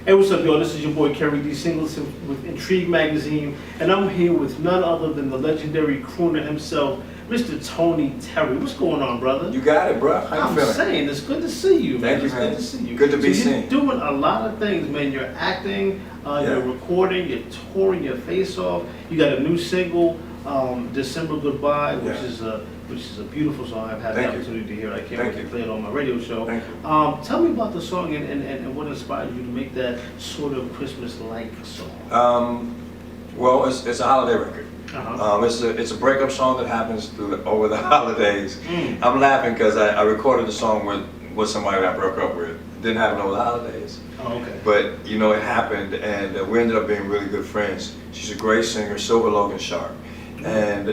Hey, what's up, y'all? This is your boy Keri D. Singleton with Entrigue magazine, and I'm here with none other than the legendary crooner himself, Mr. Tony Terry. What's going on, brother? You got it, bro. How you feeling? I'm saying it's good to see you, man. Thank you, man. Good to see you. Good to be so seen. You're doing a lot of things, man. You're acting, you're recording, you're touring your face off. You got a new single, December Goodbye, which is a beautiful song. I've had the opportunity to hear it. I can't wait to play it on my radio show. Thank you. Tell me about the song and what inspired you to make that sort of Christmas-like song. Well, it's a holiday record. It's a breakup song that happens over the holidays. I'm laughing because I recorded the song with somebody that I broke up with. Didn't happen over the holidays. Oh, okay. But you know, it happened, and we ended up being really good friends. She's a great singer, Silver Logan Sharp, and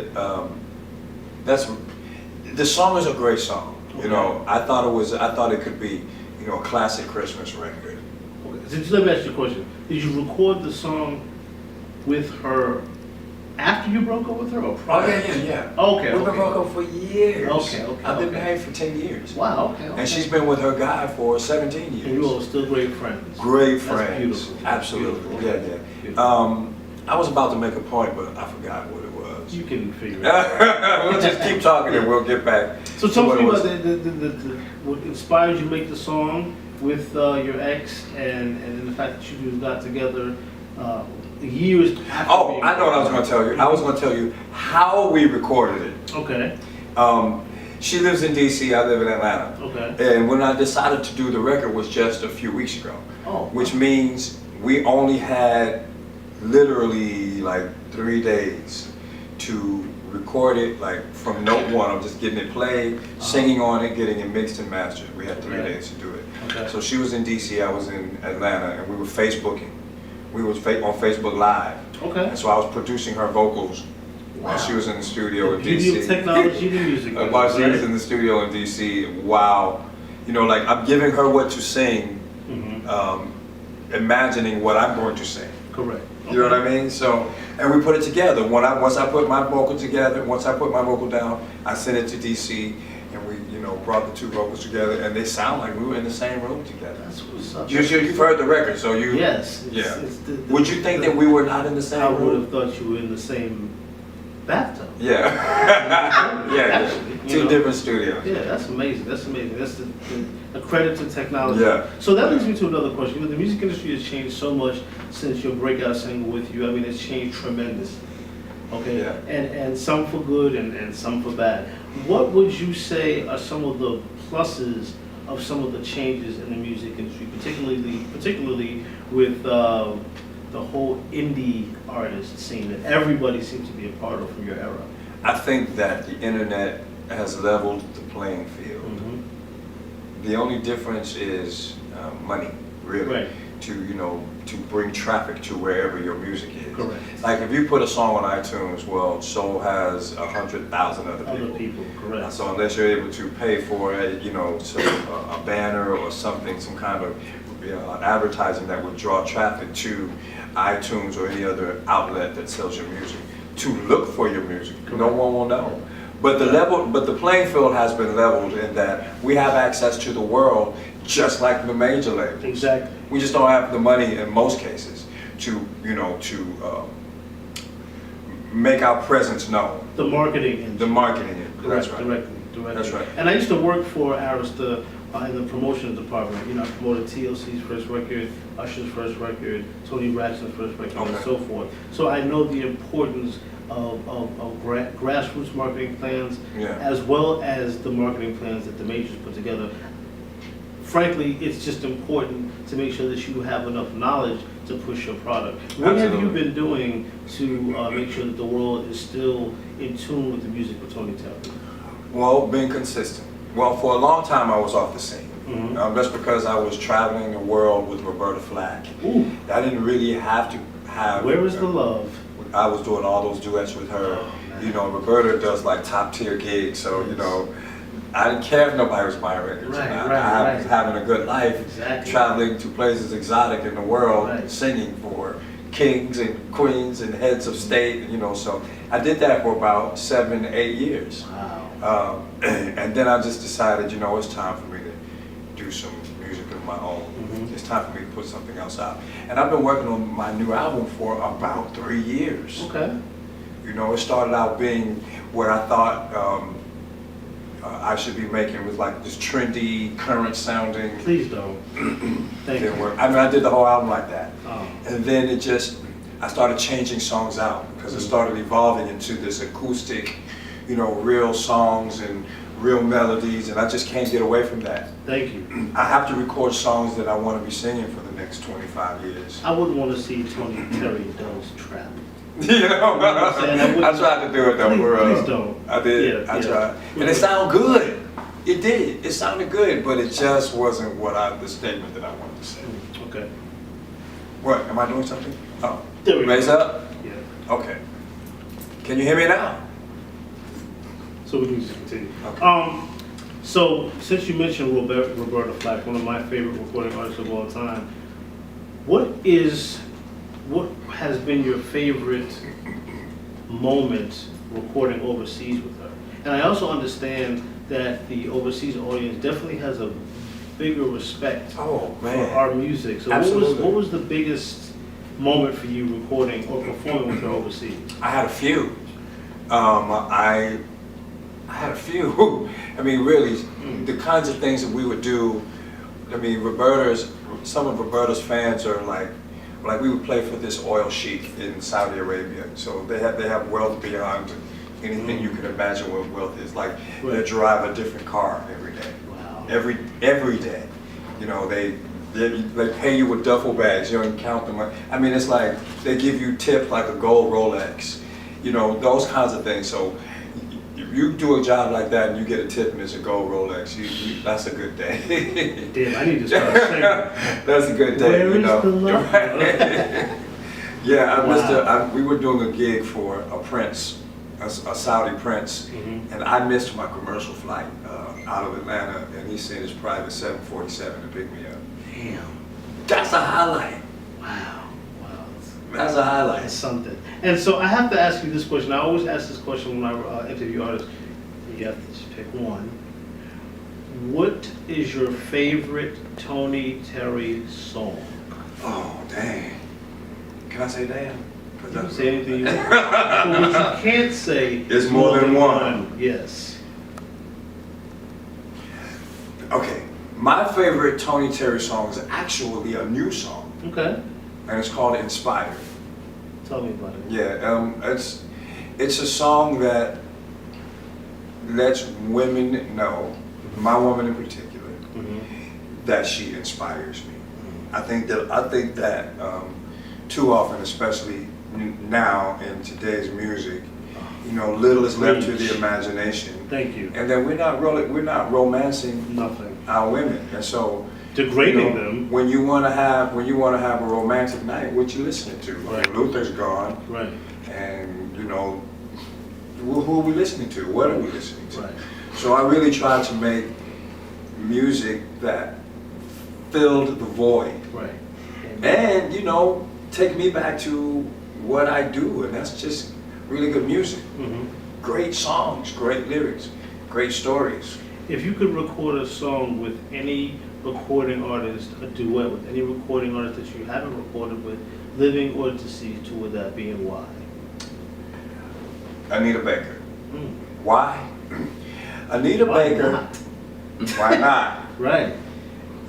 the song is a great song. Okay. You know, I thought it could be, you know, a classic Christmas record. Okay. So let me ask you a question. Did you record the song with her after you broke up with her, or prior? Oh, yeah. Okay. We've been broke up for years. Okay. I've been married for 10 years. Wow. Okay. And she's been with her guy for 17 years. And you all are still great friends. Great That's friends. Beautiful. Absolutely. Beautiful. Yeah. Beautiful. I was about to make a point, but I forgot what it was. You can figure it out. We'll just keep talking and we'll get back. So tell me about what inspired you to make the song with your ex, and the fact that you got together years after. Oh, I know what I was going to tell you. I was going to tell you how we recorded it. Okay. She lives in DC, I live in Atlanta. Okay. And when I decided to do the record was just a few weeks ago. Oh. Which means we only had literally like 3 days to record it, like from note one. I'm just getting it played, singing on it, getting it mixed and mastered. We had 3 days to do it. Okay. So she was in DC, I was in Atlanta, and we were Facebooking. We was on Facebook Live. Okay. And so I was producing her vocals while she was in the studio in DC. Beauty of technology and music. While she was in the studio in DC, wow. You know, like I'm giving her what to sing, imagining what I'm going to sing. Correct. You know what I mean? So, and we put it together. Once I put my vocal together, once I put my vocal down, I sent it to DC, and we, you know, brought the two vocals together, and they sound like we were in the same room together. That's what's up. You've heard the record, so you. Yes. Would you think that we were not in the same room? I would have thought you were in the same bathtub. Yeah. Actually, Two different studios. Yeah, that's amazing. That's amazing. That's a credit to technology. Yeah. So that leads me to another question. You know, the music industry has changed so much since your breakout single with you. I mean, it's changed tremendously. Okay. Yeah. And some for good and some for bad. What would you say are some of the pluses of some of the changes in the music industry, particularly with the whole indie artist scene that everybody seems to be a part of from your era? I think that the internet has leveled the playing field. The only difference is money, really, Right. to bring traffic to wherever your music is. Correct. Like if you put a song on iTunes, well, so has 100,000 other people. Other people, correct. So unless you're able to pay for it, you know, a banner or something, some kind of advertising that would draw traffic to iTunes or any other outlet that sells your music, to look for your music, no one will know. But the playing field has been leveled in that we have access to the world just like the major labels. Exactly. We just don't have the money in most cases to make our presence known. The marketing industry. The marketing. That's right. Directly. That's right. And I used to work for Arista in the promotion department. You know, I promoted TLC's first record, Usher's first record, Tony Braxton's first record, and so forth. So I know the importance of grassroots marketing plans, as well as the marketing plans that the majors put together. Frankly, it's just important to make sure that you have enough knowledge to push your product. What have you been doing to make sure that the world is still in tune with the music of Tony Terry? Well, being consistent. Well, for a long time I was off the scene. That's because I was traveling the world with Roberta Flack. Ooh. I didn't really have to have. Where is the love? I was doing all those duets with her. Oh, you know, Roberta does like top tier gigs, so you know, I didn't care if nobody was buying records. I was having a good life, traveling to places exotic in the world, singing for kings and queens and heads of state. You know, so I did that for about 7, 8 years. Wow. And then I just decided, you know, it's time for me do some music of my own. Mhm. It's time for me to put something else out. And I've been working on my new album for about 3 years. Okay. You know, it started out being what I thought I should be making with like this trendy, current sounding. Please don't. Thank you. I mean, I did the whole album like that. Oh. And then I started changing songs out because it started evolving into this acoustic, you know, real songs and real melodies, and I just can't get away from that. Thank you. I have to record songs that I want to be singing for the next 25 years. I wouldn't want to see Tony Terry does trap. You know, what I'm saying? I tried to do it though. Please don't. I did. Yeah, I yeah. tried, and it sounded good. It did. It sounded good, but it just wasn't the statement that I wanted to say. Okay. What? Am I doing something? Oh, There we go. raise up. Yeah. Okay. Can you hear me now? So we can just continue. Okay. So since you mentioned Roberta Flack, one of my favorite recording artists of all time, what has been your favorite moment recording overseas with her? And I also understand that the overseas audience definitely has a bigger respect Oh for man. our music. So Absolutely. what was the biggest moment for you recording or performing with her overseas? I had a few. I had a few. I mean, really, the kinds of things that we would do. I mean, some of Roberta's fans are like we would play for this oil sheik in Saudi Arabia. So they have wealth beyond anything you can imagine what wealth is. Like they drive a different car every day. Wow. Every day. You know, they pay you with duffel bags. You don't even count them. I mean, it's like they give you tip like a gold Rolex. You know, those kinds of things. So if you do a job like that and you get a tip and it's a gold Rolex, that's a good day. Damn, I need to start singing. That's a good day, Where you is know. the love? Yeah, Wow. we were doing a gig for a prince, a Saudi prince, and I missed my commercial flight out of Atlanta, and he sent his private 747 to pick me up. Damn. That's a highlight. Wow. That's a highlight. That's something. And so I have to ask you this question. I always ask this question when I interview artists. You have to just pick one. What is your favorite Tony Terry song? Oh, dang. Can I say damn? You can say anything you want. But what you can't say It's more than one. Yes. Okay, my favorite Tony Terry song is actually a new song, Okay. and it's called Inspired. Tell me about it. Yeah, it's a song that lets women know, my woman in particular, that she inspires me. I think that too often, especially now in today's music, you know, little is left to the imagination. Thank you. And then we're not romancing Nothing. our women, and so Degrading them. When you want to have a romantic night, what you listening to? Right. Luther's gone, Right. and you know, who are we listening to? What are we listening to? Right. So I really tried to make music that filled the void, Right. and you know, take me back to what I do, and that's just really good music. Great songs, great lyrics, great stories. If you could record a song with any recording artist, a duet with any recording artist that you haven't recorded with, living or deceased, who would that be and why? Anita Baker. Why? Anita Why Baker. not? Why not? Right.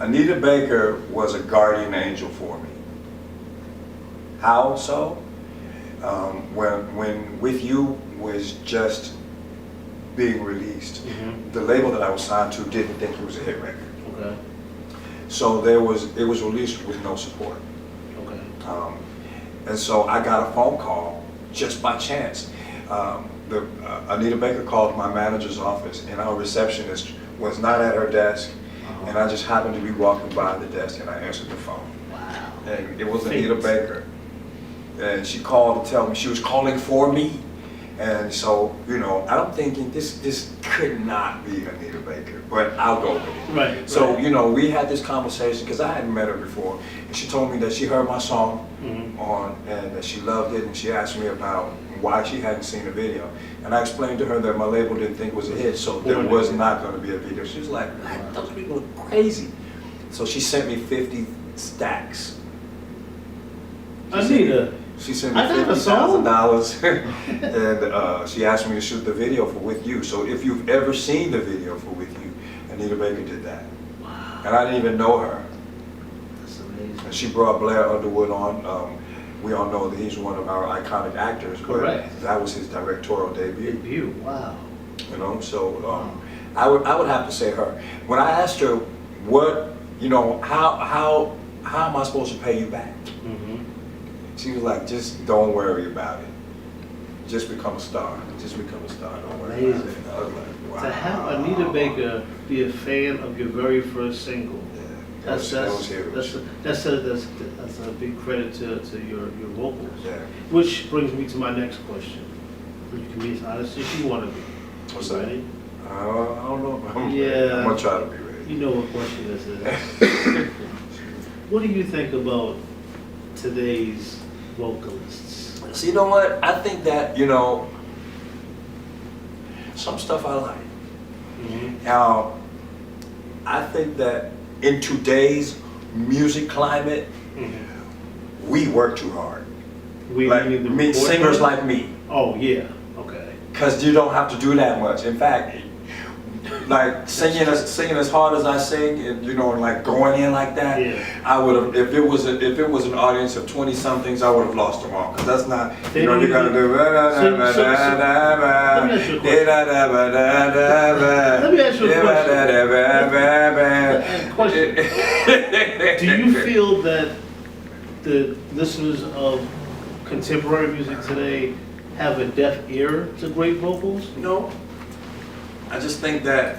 Anita Baker was a guardian angel for me. How so? When With You was just being released, the label that I was signed to didn't think it was a hit record. Okay. So it was released with no support. Okay. And so I got a phone call just by chance. Anita Baker called my manager's office, and our receptionist was not at her desk, and I just happened to be walking by the desk, and I answered the phone. Wow. And it was Anita Baker. And she called to tell me she was calling for me. And so, you know, I'm thinking this could not be Anita Baker, but I'll go with it. Right. So, right. you know, we had this conversation because I hadn't met her before. And she told me that she heard my song and that she loved it. And she asked me about why she hadn't seen a video. And I explained to her that my label didn't think it was a hit, so there was not going to be a video. She was like, those people are crazy. So she sent me 50 stacks. Anita, She sent me I got a song. $50,000 and she asked me to shoot the video for With You. So if you've ever seen the video for With You, Anita Baker did that. Wow, And I didn't even know her. that's amazing. And she brought Blair Underwood on. We all know that he's one of our iconic actors, but Correct. that was his directorial debut. Debut, wow. You know, so I would have to say her. When I asked her, what, you know, how am I supposed to pay you back? Mm-hmm. She was like, just don't worry about it. Just become a star. Just become a star. Don't worry about it. Amazing. I was like, wow. To have Anita Baker be a fan of your very first single, Yeah, that's that was huge. a big credit to your vocals. Yeah. Which brings me to my next question. You can be as honest as you want to be. What's You that? ready? I don't know. Yeah. I'm gonna try to be ready. You know what question this is. What do you think about today's vocalists? So you know what? I think that, you know, some stuff I like. Mm-hmm. I think that in today's music climate, Mm-hmm. we work too hard. We Like need the me, record singers button? like me, Oh yeah. Okay. because you don't have to do that much. In fact, like singing as hard as I sing, and you know, like going in like that, Yeah. I would have. If it was an audience of 20 somethings, I would have lost them all. Because that's not. You know, you gotta do. Let me ask you a question. Do you feel that the listeners of contemporary music today have a deaf ear to great vocals? No. I just think that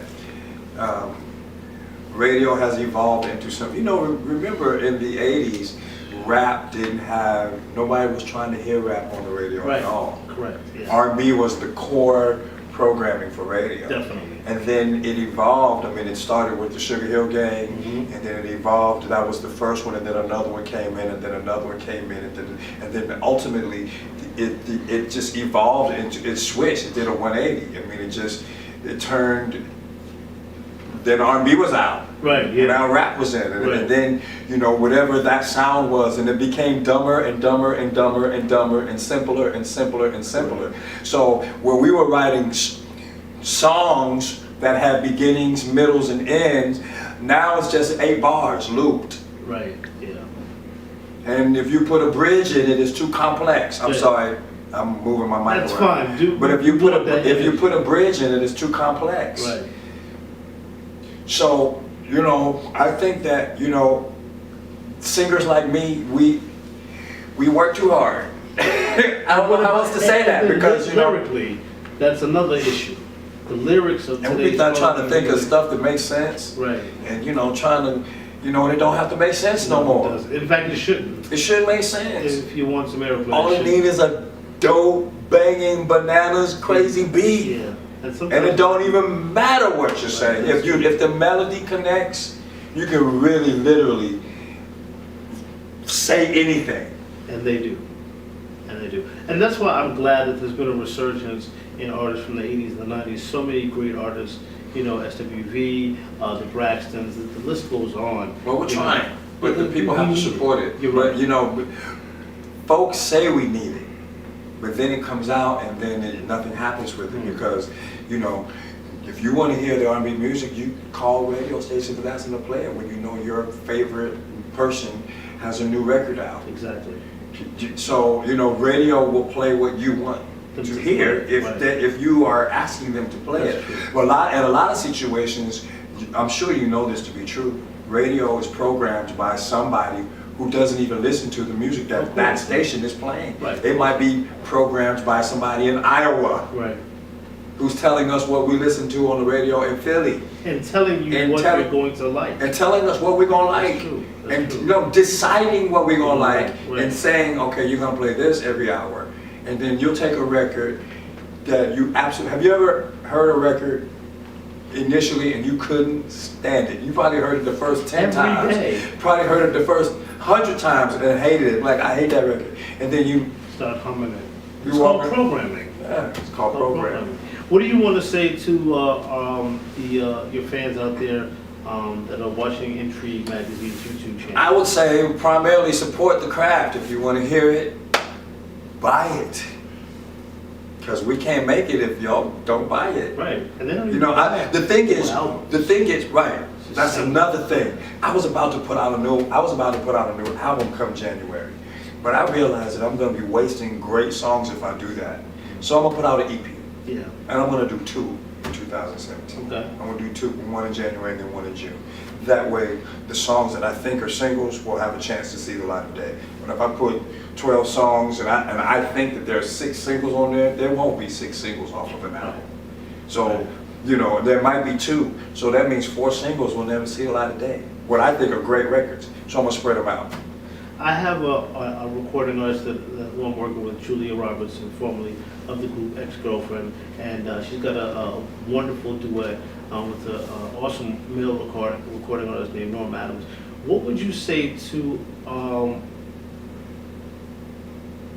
radio has evolved into something. You know, remember in the 80s, rap didn't have, nobody was trying to hear rap on the radio Right. at all. Correct. Yeah. R&B was the core programming for radio. Definitely. And then it evolved. I mean, it started with the Sugar Hill Gang, Mhm. and then it evolved. That was the first one, and then another one came in, and then another one came in, and then ultimately, it just evolved and it switched. It did a 180. I mean, it turned. Then R&B was out. Right. And Yeah. now rap was in it, Right. and then, you know, whatever that sound was, and it became dumber and dumber and dumber and dumber and simpler and simpler and simpler. So where we were writing songs that had beginnings, middles, and ends, now it's just 8 bars looped. Right. Yeah. And if you put a bridge in it, it's too complex. I'm Yeah. sorry, I'm moving my mic That's around. fine. But if you put that a bridge in it, it's too complex. Right. So, you know, I think that, you know, singers like me, we work too hard. I don't know how else to say that, because, you know, lyrically, that's another issue. The lyrics of and today's we're not trying to think of music- stuff that makes sense, Right. and, you know, trying to, you know, it don't have to make sense no It more. doesn't. In fact, it shouldn't. It shouldn't make sense. If you want some airplay. All it needs is a dope, banging, bananas, crazy beat. Yeah. And it don't even matter what you're saying. If the melody connects, you can really, literally say anything. And they do. And they do. And that's why I'm glad that there's been a resurgence in artists from the 80s and the 90s. So many great artists, you know, SWV, the Braxtons, the list goes on. Well, we're You know, trying, but the people have to support it. You're But, right. you know, folks say we need it, but then it comes out and then nothing happens with it, because, you know, if you want to hear the R&B music, you call radio stations and ask them to play it when you know your favorite person has a new record out. Exactly. So, you know, radio will play what you want to hear if you are asking them to play That's it. true. Well, in a lot of situations, I'm sure you know this to be true, radio is programmed by somebody who doesn't even listen to the music that that station is playing. Right. It might be programmed by somebody in Iowa Right. who's telling us what we listen to on the radio in Philly, And telling you what you're going to like. and telling us what we're gonna like. That's true. That's And true. you know, deciding what we're gonna like, Right. and saying, okay, you're gonna play this every hour, and then you'll take a record that you absolutely. Have you ever heard a record initially and you couldn't stand it? You probably heard it the first 10 Every times. day. Probably heard it the first 100 times and hated it. Like, I hate that record, and then you. Start humming it. You It's called walk- programming. Yeah, it's called programming. What do you want to say to your fans out there that are watching Entrigue Magazine's YouTube channel? I would say primarily support the craft. If you want to hear it, buy it. Because we can't make it if y'all don't buy it. Right. And then You know, the thing is, right. That's Same. another thing. I was about to put out a new album come January, but I realized that I'm going to be wasting great songs if I do that. So I'm gonna put out an EP. Yeah. And I'm gonna do 2 in 2017. Okay. I'm gonna do 2, one in January and then 1 in June. That way, the songs that I think are singles will have a chance to see the light of day. But if I put 12 songs and I think that there's 6 singles on there won't be 6 singles off of an album. So, you know, there might be 2. So that means 4 singles will never see the light of day. What I think are great records. So I'm gonna spread them out. I have a recording artist that who I'm working with, Julia Robertson, formerly of the group Ex-Girlfriend, and she's got a wonderful duet with an awesome male recording artist named Norm Adams. What would you say to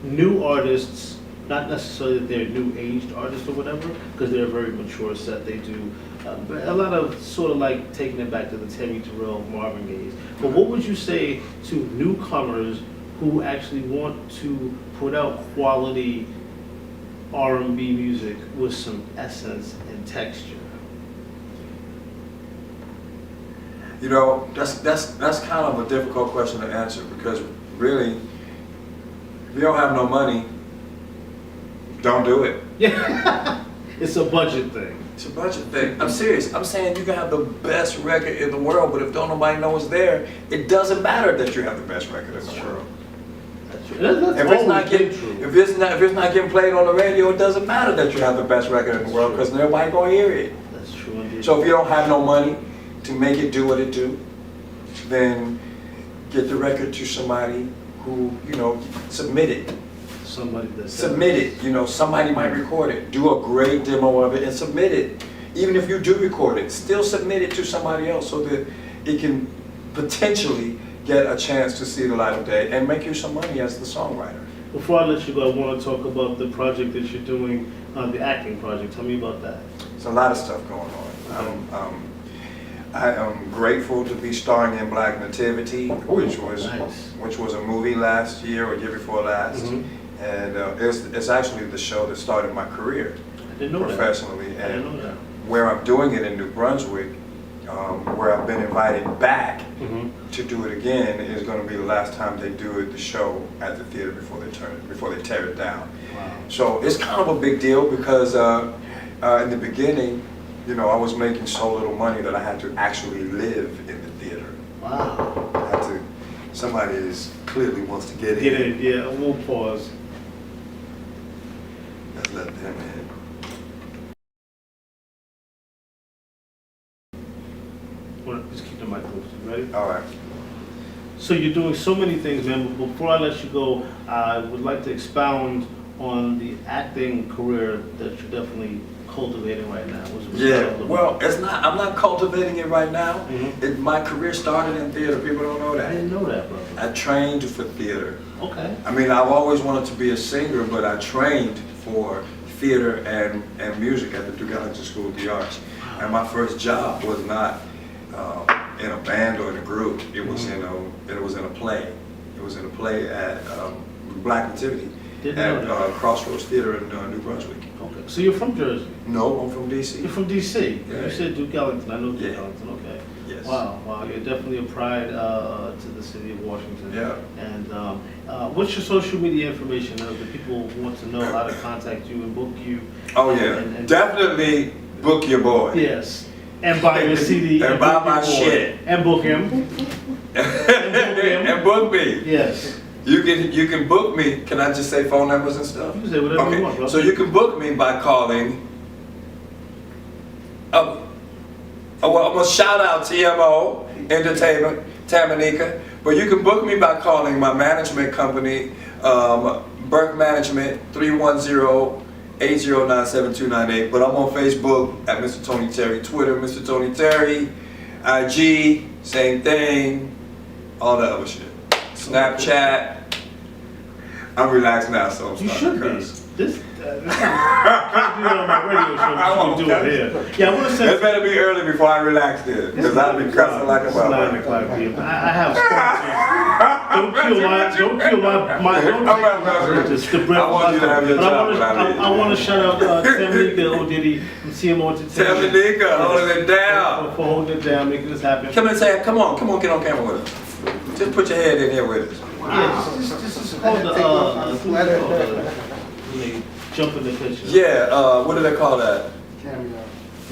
new artists, not necessarily that they're new aged artists or whatever, because they're a very mature set, they do a lot of sort of like taking it back to the Terry Terrell, Marvin Gaye's. But what would you say to newcomers who actually want to put out quality R&B music with some essence and texture? You know, that's kind of a difficult question to answer because really, if you don't have no money, don't do it. Yeah, it's a budget thing. It's a budget thing. I'm serious. I'm saying you can have the best record in the world, but if don't nobody know it's there, it doesn't matter that you have the best record in the world. That's true. That's If it's not always getting, been true. if it's not getting played on the radio, it doesn't matter that you have the best record in the world because nobody gonna hear it. That's true indeed. So if you don't have no money to make it do what it do, then get the record to somebody who, you know, submit it. Somebody that Submit it, you know, somebody might record it. Do a great demo of it and submit it. Even if you do record it, still submit it to somebody else so that it can potentially get a chance to see the light of day and make you some money as the songwriter. Before I let you go, I want to talk about the project that you're doing, the acting project. Tell me about that. There's a lot of stuff going on. I am grateful to be starring in Black Nativity, which was a movie last year or year before last. Mm-hmm. And it's actually the show that started my career I didn't know professionally. that. I didn't know that. Where I'm doing it in New Brunswick, where I've been invited back Mm-hmm. to do it again, is going to be the last time they do it, the show at the theater before they tear it down. Wow. So it's kind of a big deal because in the beginning, you know, I was making so little money that I had to actually live in the theater. Wow. I had to. Somebody is clearly wants to get in. Get in, yeah. We'll pause. Let's let them in. Just keep the mic close. You ready? All right. So you're doing so many things, man. But before I let you go, I would like to expound on the acting career that you're definitely cultivating right now. Yeah. Well, it's not. I'm not cultivating it right now. Mhm. My career started in theater. People don't know I that. didn't know that, brother. I trained for theater. Okay. I mean, I've always wanted to be a singer, but I trained for theater and music at the Duke Ellington School of the Arts. And my first job was not in a band or in a group. It was in a play. It was in a play at Black Nativity at Crossroads Theater in New Brunswick. Okay. So you're from Jersey? No, I'm from DC. You're from DC. Yeah. You said Duke Ellington. I know Duke Yeah. Ellington. Okay. Yes. Wow. Wow. You're definitely a pride to the city of Washington. Yeah. And what's your social media information? The people want to know how to contact you and book you. Oh yeah, and definitely book your boy. Yes. And buy your CD. And buy book my your boy. shit. And book him. And book me. Yes. You can book me. Can I just say phone numbers and stuff? You can say whatever you want, bro. So you can book me by calling. Well, I'm gonna shout out TMO Entertainment, Tamanika, but you can book me by calling my management company, Burke Management, 310-809-7298. But I'm on Facebook at Mr. Tony Terry, Twitter, Mr. Tony Terry, IG, same thing, all that other shit. Snapchat. I'm relaxed now, so I'm You starting should to be. curse. This, can't do that on my radio show, but you can do it here. Yeah, I want to It send. better be early before I relax then, because I'll be cussing like a It's 9 motherfucker. o'clock p.m. I have sponsors. Don't kill just the breath. I want you to have your But job when I leave. I want to shout out Tamanika O'Diddy from CMO Entertainment. Tamanika, holding it down. For holding it down, making this happen. Come and say, come on, get on camera with us. Just put your head in here with us. Yeah, this is called the, when they jump in the picture. Yeah, what do they call that?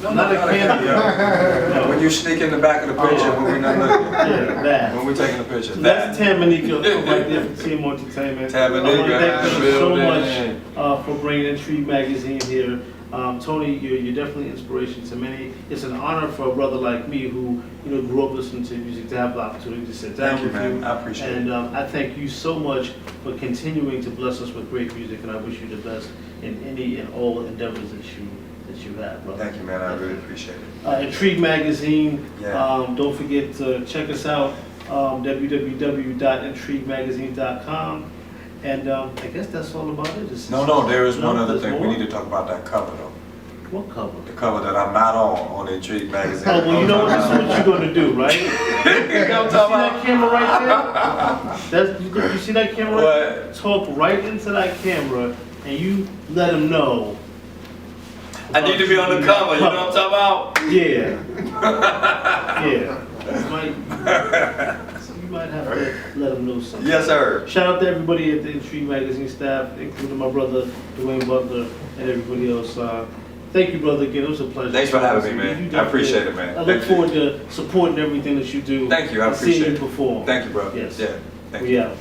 No, Not a cameo. No. When you sneak in the back of the picture when we're not looking. Yeah, that. When we're taking the picture. So that's Tamanika right there from CMO Entertainment. Tamanika, I want to thank them so building. much for bringing Entrigue magazine here. Tony, you're definitely an inspiration to many. It's an honor for a brother like me who grew up listening to music to have the opportunity to sit down with you. Man. I appreciate it. And I thank you so much for continuing to bless us with great music, and I wish you the best in any and all endeavors that you have, brother. Thank you, man. I really appreciate it. Entrigue magazine. Yeah. Don't forget to check us out. www.intriguemagazine.com. And I guess that's all about it. No, there is one other there's thing. more? We need to talk about that cover, though. What cover? The cover that I'm not on Intrigue magazine. Oh, well, you know what? This is what you're going to do, right? You know what I'm You see talking that about? camera right there? You see that camera right there? What? Talk right into that camera, and you let them know. I need to be on the cover. You know what I'm talking about? Yeah. Yeah. You might have to let them know something. Yes, sir. Shout out to everybody at the Entrigue magazine staff, including my brother Dwayne Butler and everybody else. Thank you, brother. Again, it was a pleasure. Thanks for having me, man. You I definitely- appreciate it, man. I look Thank you. forward to supporting everything that you do. Thank you. I and appreciate seeing it. you perform. Thank you, bro. Yes. Yeah. Thank We you. out.